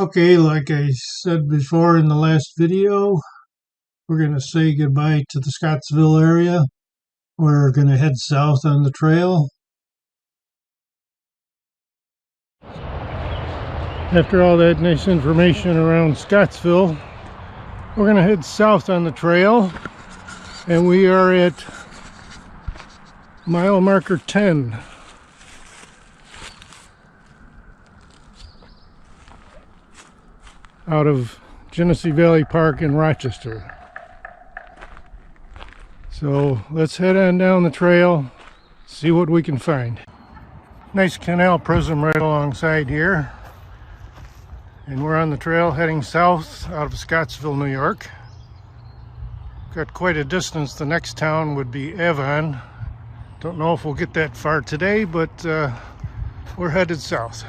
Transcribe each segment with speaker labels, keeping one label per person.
Speaker 1: Okay, like I said before in the last video, we're going to say goodbye to the Scottsville area. We're going to head south on the trail. After all that nice information around Scottsville, we're going to head south on the trail, and we are at mile marker 10. Out of Genesee Valley Park in Rochester. So let's head on down the trail, see what we can find. Nice canal prism right alongside here. And we're on the trail heading south out of Scottsville, New York. Got quite a distance. The next town would be Avon. Don't know if we'll get that far today, but we're headed south.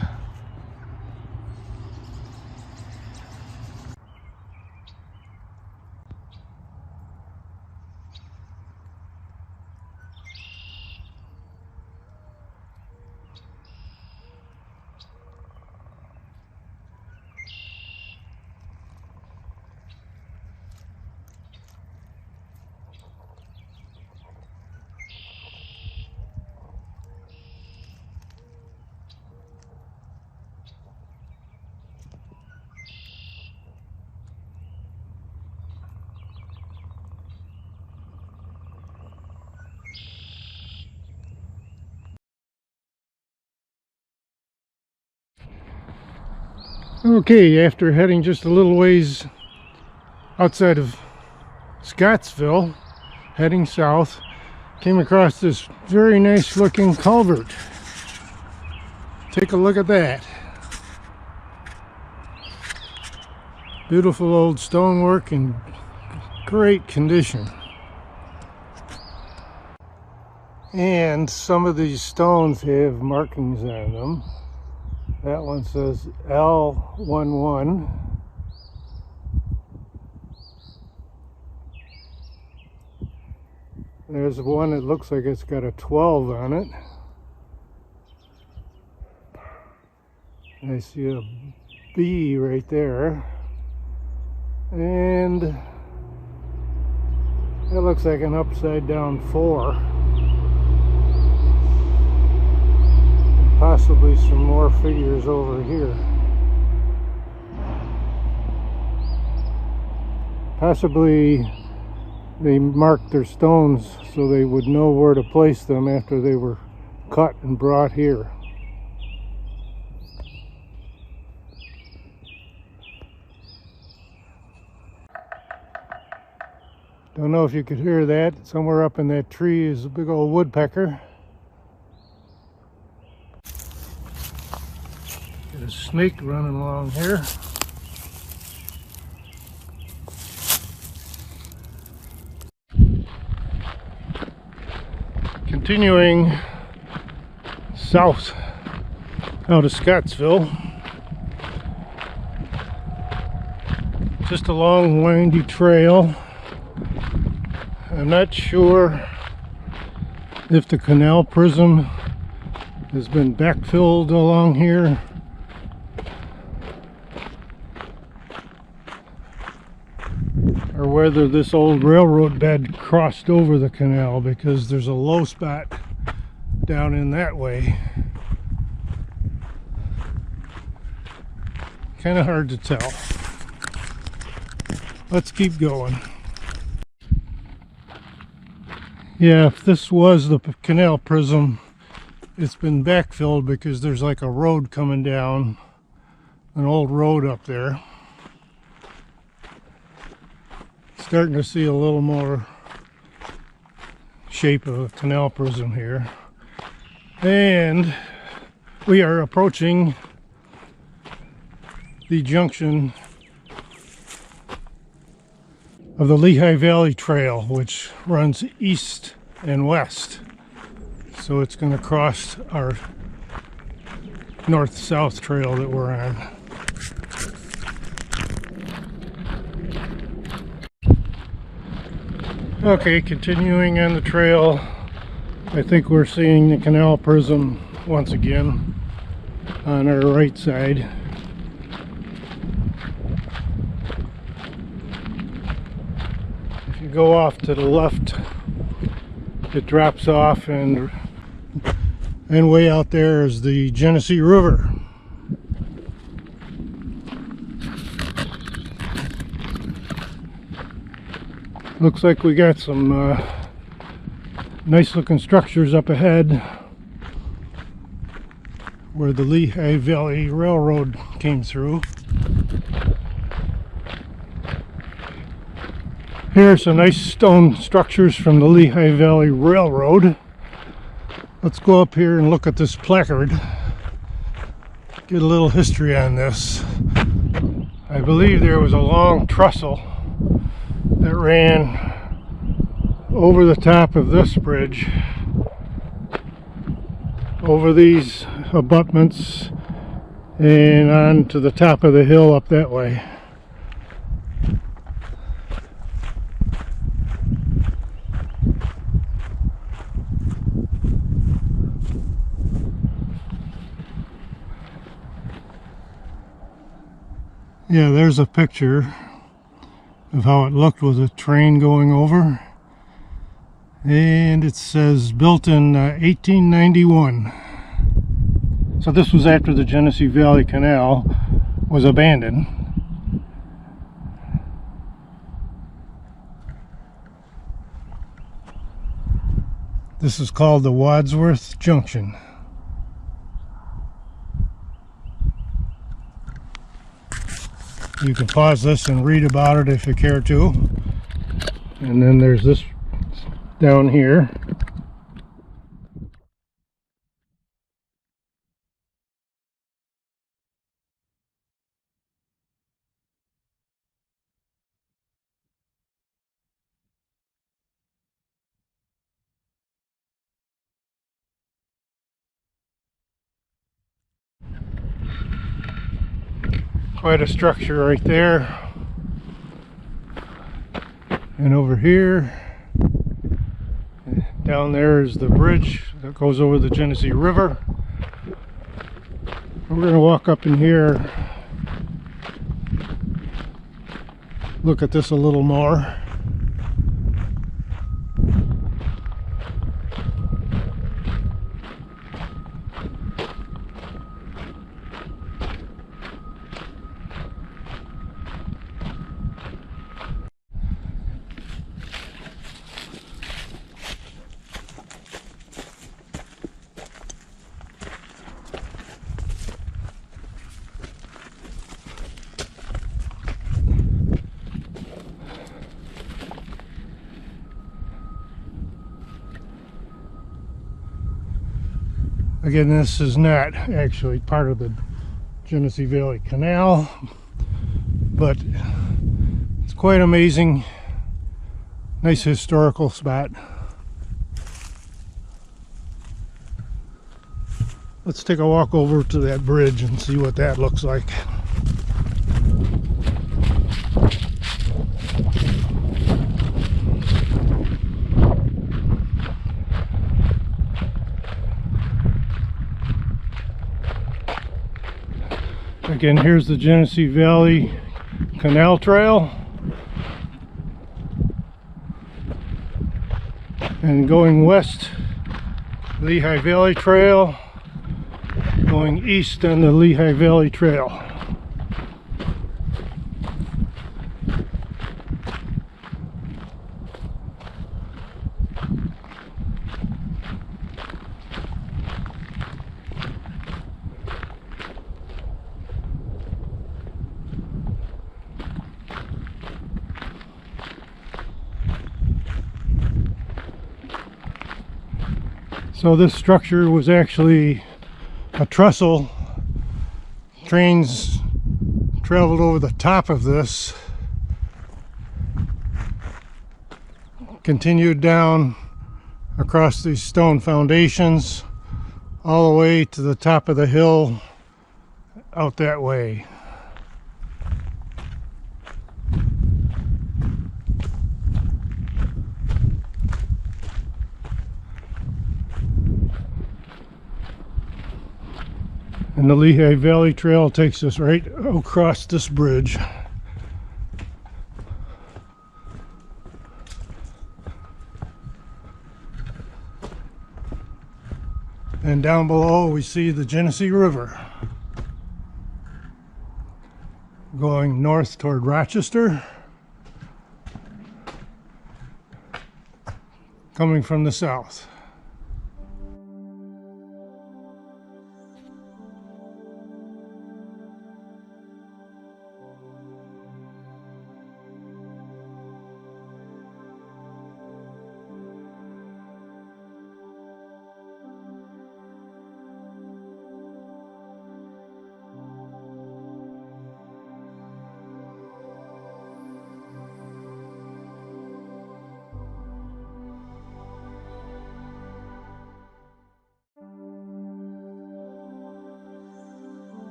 Speaker 1: Okay, after heading just a little ways outside of Scottsville, heading south, came across this very nice looking culvert. Take a look at that. Beautiful old stonework in great condition. And some of these stones have markings on them. That one says L11. There's one that looks like it's got a 12 on it. I see a B right there. And that looks like an upside down 4. Possibly some more figures over here. Possibly they marked their stones so they would know where to place them after they were cut and brought here. Don't know if you could hear that. Somewhere up in that tree is a big old woodpecker. Got a snake running along here. Continuing south out of Scottsville. Just a long windy trail. I'm not sure if the canal prism has been backfilled along here. Or whether this old railroad bed crossed over the canal, because there's a low spot down in that way. Kind of hard to tell. Let's keep going. Yeah, if this was the canal prism, it's been backfilled because there's like a road coming down, an old road up there. Starting to see a little more shape of a canal prism here. And we are approaching the junction of the Lehigh Valley Trail, which runs east and west. So it's going to cross our north-south trail that we're on. Okay, continuing on the trail, I think we're seeing the canal prism once again on our right side. go off to the left, it drops off, and way out there is the Genesee River. Looks like we got some nice looking structures up ahead where the Lehigh Valley Railroad came through. Here are some nice stone structures from the Lehigh Valley Railroad. Let's go up here and look at this placard. Get a little history on this. I believe there was a long trestle that ran over the top of this bridge, over these abutments, and on to the top of the hill up that way. Yeah, there's a picture of how it looked with a train going over, and it says built in 1891. So this was after the Genesee Valley Canal was abandoned. This is called the Wadsworth Junction. You can pause this and read about it if you care to. And then there's this down here. Quite a structure right there. And over here, down there is the bridge that goes over the Genesee River. We're going to walk up in here, look at this a little more. Again, this is not actually part of the Genesee Valley Canal, but it's quite amazing. Nice historical spot. Let's take a walk over to that bridge and see what that looks like. Again, here's the Genesee Valley Canal Trail. And going west, Lehigh Valley Trail. Going east on the Lehigh Valley Trail. So this structure was actually a trestle. Trains traveled over the top of this, continued down across these stone foundations all the way to the top of the hill out that way. And the Lehigh Valley Trail takes us right across this bridge. And down below we see the Genesee River going north toward Rochester, coming from the south.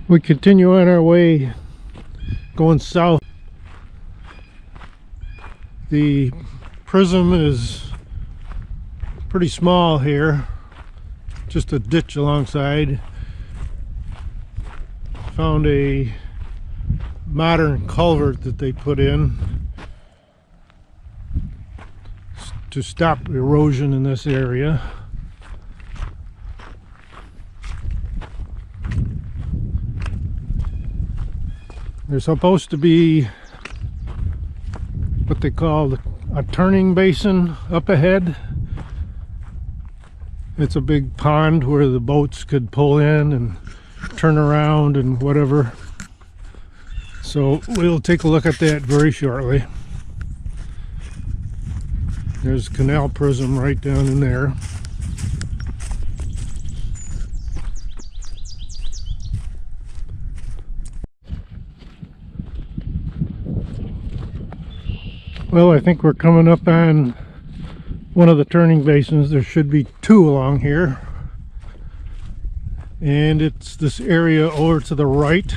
Speaker 1: We continue on our way going south. The prism is pretty small here, just a ditch alongside. Found a modern culvert that they put in to stop erosion in this area. There's supposed to be what they call a turning basin up ahead. It's a big pond where the boats could pull in and turn around and whatever. So we'll take a look at that very shortly. There's Canal Prism right down in there. Well, I think we're coming up on one of the turning basins. There should be two along here. And it's this area over to the right.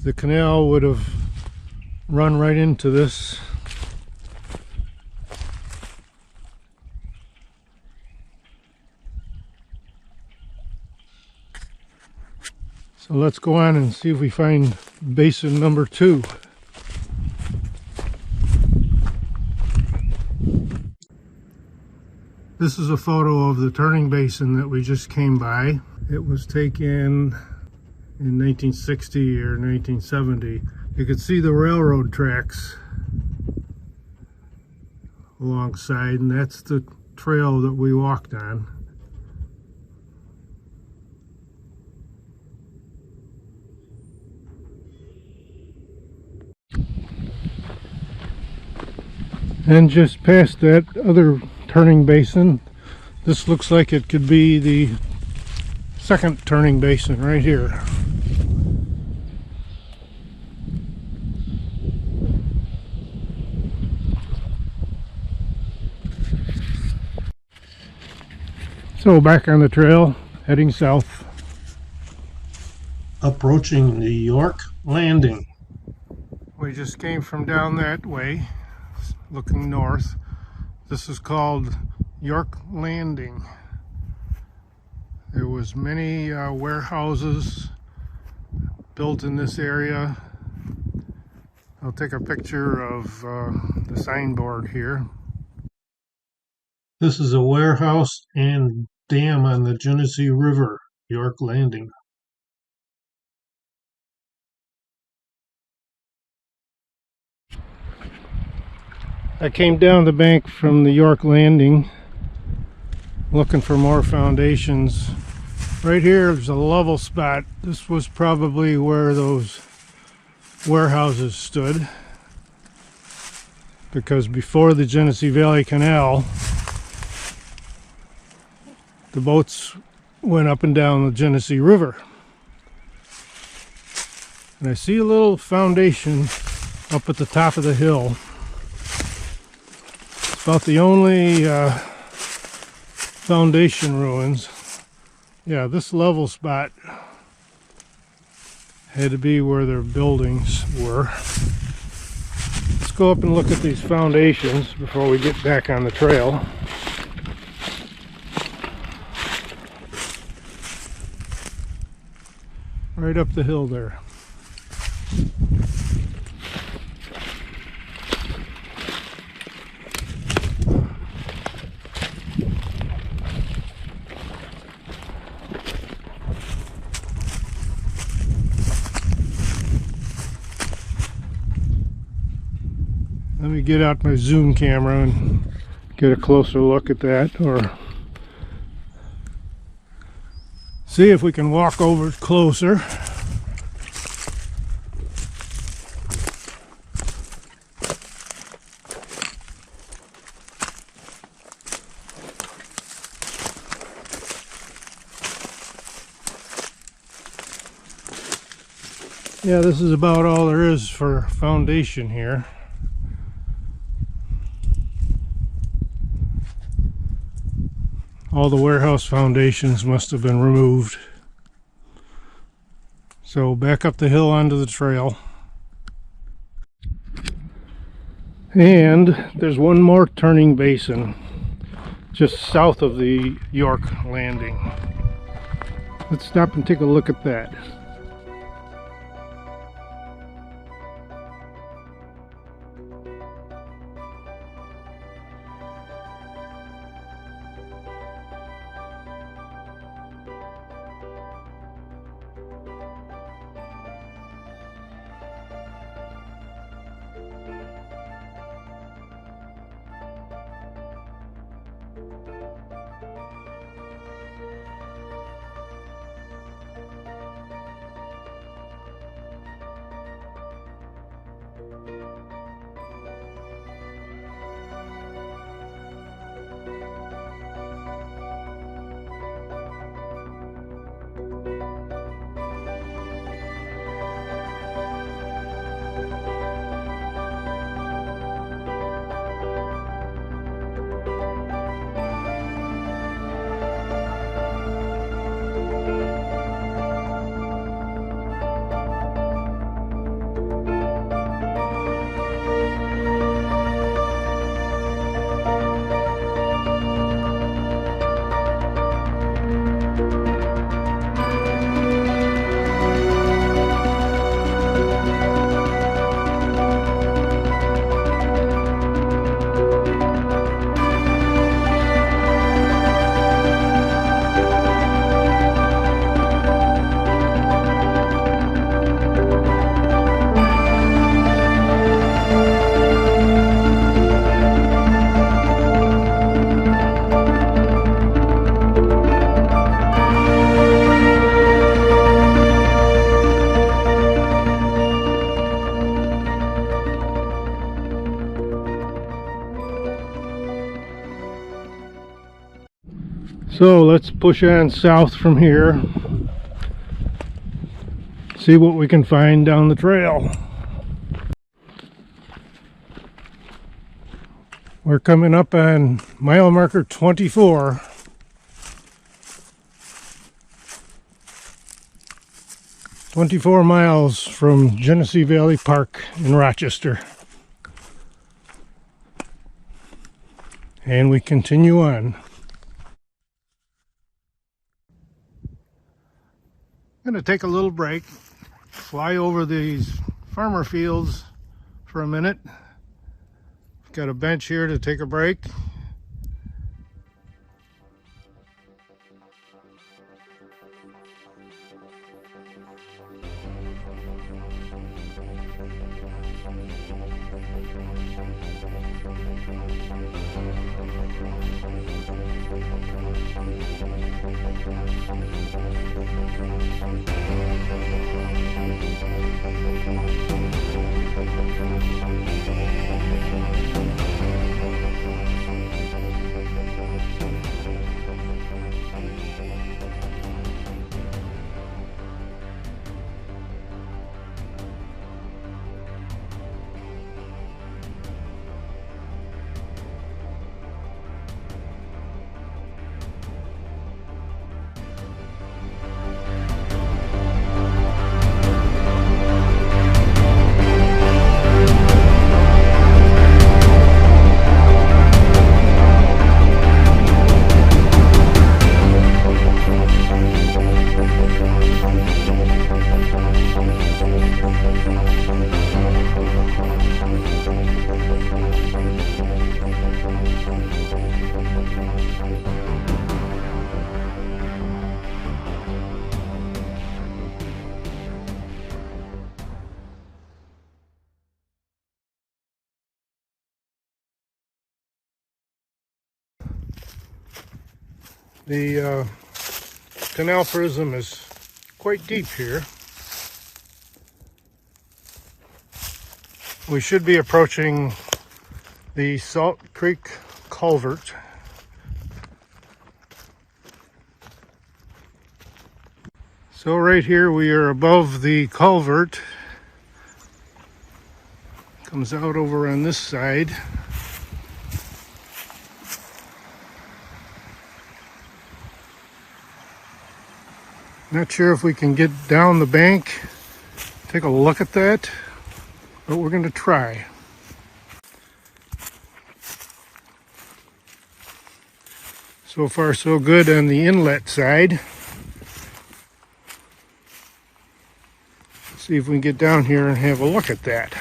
Speaker 1: The canal would have run right into this. So let's go on and see if we find basin number 2. This is a photo of the turning basin that we just came by. It was taken in 1960 or 1970. You could see the railroad tracks alongside, and that's the trail that we walked on. And just past that other turning basin, this looks like it could be the second turning basin right here. So back on the trail, heading south. Approaching the York Landing. We just came from down that way, looking north. This is called York Landing. There was many warehouses built in this area. I'll take a picture of the signboard here. This is a warehouse and dam on the Genesee River, York Landing. I came down the bank from the York Landing looking for more foundations. Right here is a level spot. This was probably where those warehouses stood, because before the Genesee Valley Canal, the boats went up and down the Genesee River. And I see a little foundation up at the top of the hill. It's about the only foundation ruins. Yeah, this level spot had to be where their buildings were. Let's go up and look at these foundations before we get back on the trail. Right up the hill there. Let me get out my zoom camera and get a closer look at that, or see if we can walk over closer. Yeah, this is about all there is for foundation here. All the warehouse foundations must have been removed. So back up the hill onto the trail. And there's one more turning basin just south of the York Landing. Let's stop and take a look at that. So let's push on south from here, see what we can find down the trail. We're coming up on mile marker 24. "24 miles from Genesee Valley Park in Rochester." And we continue on. I'm going to take a little break, fly over these farmer fields for a minute. Got a bench here to take a break. The canal prism is quite deep here. We should be approaching the Salt Creek culvert. So right here we are above the culvert. Comes out over on this side. Not sure if we can get down the bank, take a look at that, but we're going to try. So far so good on the inlet side. See if we can get down here and have a look at that.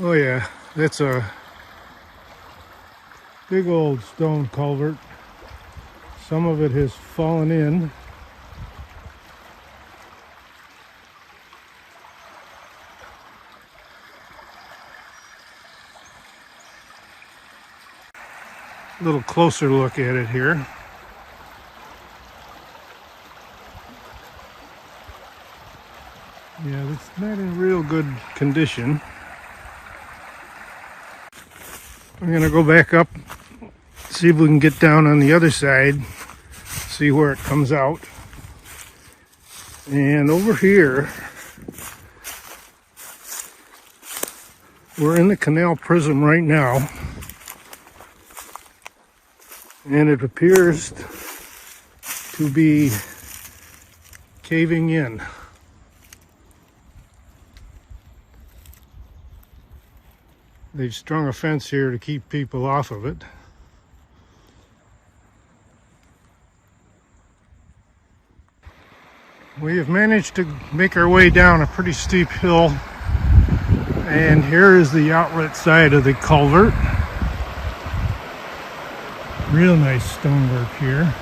Speaker 1: Oh yeah, that's a big old stone culvert. Some of it has fallen in. A little closer look at it here. Yeah, it's not in real good condition. I'm going to go back up, see if we can get down on the other side, see where it comes out. And over here, we're in the canal prism right now, and it appears to be caving in. They've strung a fence here to keep people off of it. We have managed to make our way down a pretty steep hill, and here is the outlet side of the culvert. Real nice stonework here.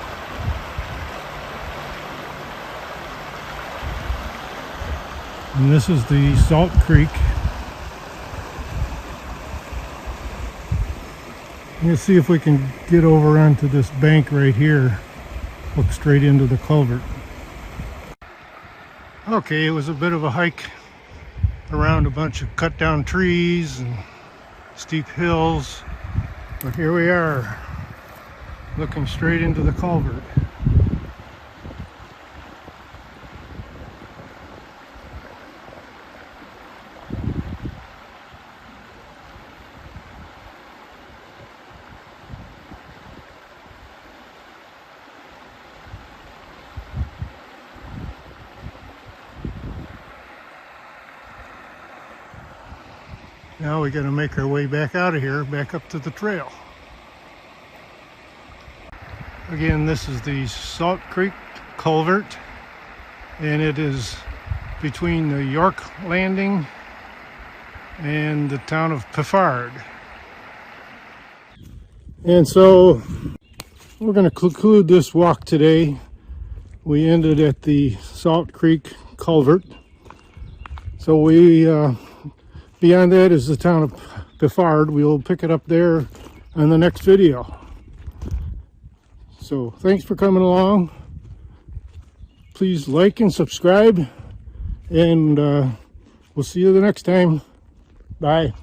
Speaker 1: And this is the Salt Creek. Let's see if we can get over onto this bank right here. Look straight into the culvert. Okay, it was a bit of a hike around a bunch of cut down trees and steep hills, but here we are, looking straight into the culvert. Now we got to make our way back out of here, back up to the trail. Again, this is the Salt Creek Culvert, and it is between the York Landing and the town of Piffard. And so we're going to conclude this walk today. We ended at the Salt Creek Culvert. So beyond that is the town of Piffard. We'll pick it up there in the next video. So thanks for coming along. Please like and subscribe, and we'll see you the next time. Bye.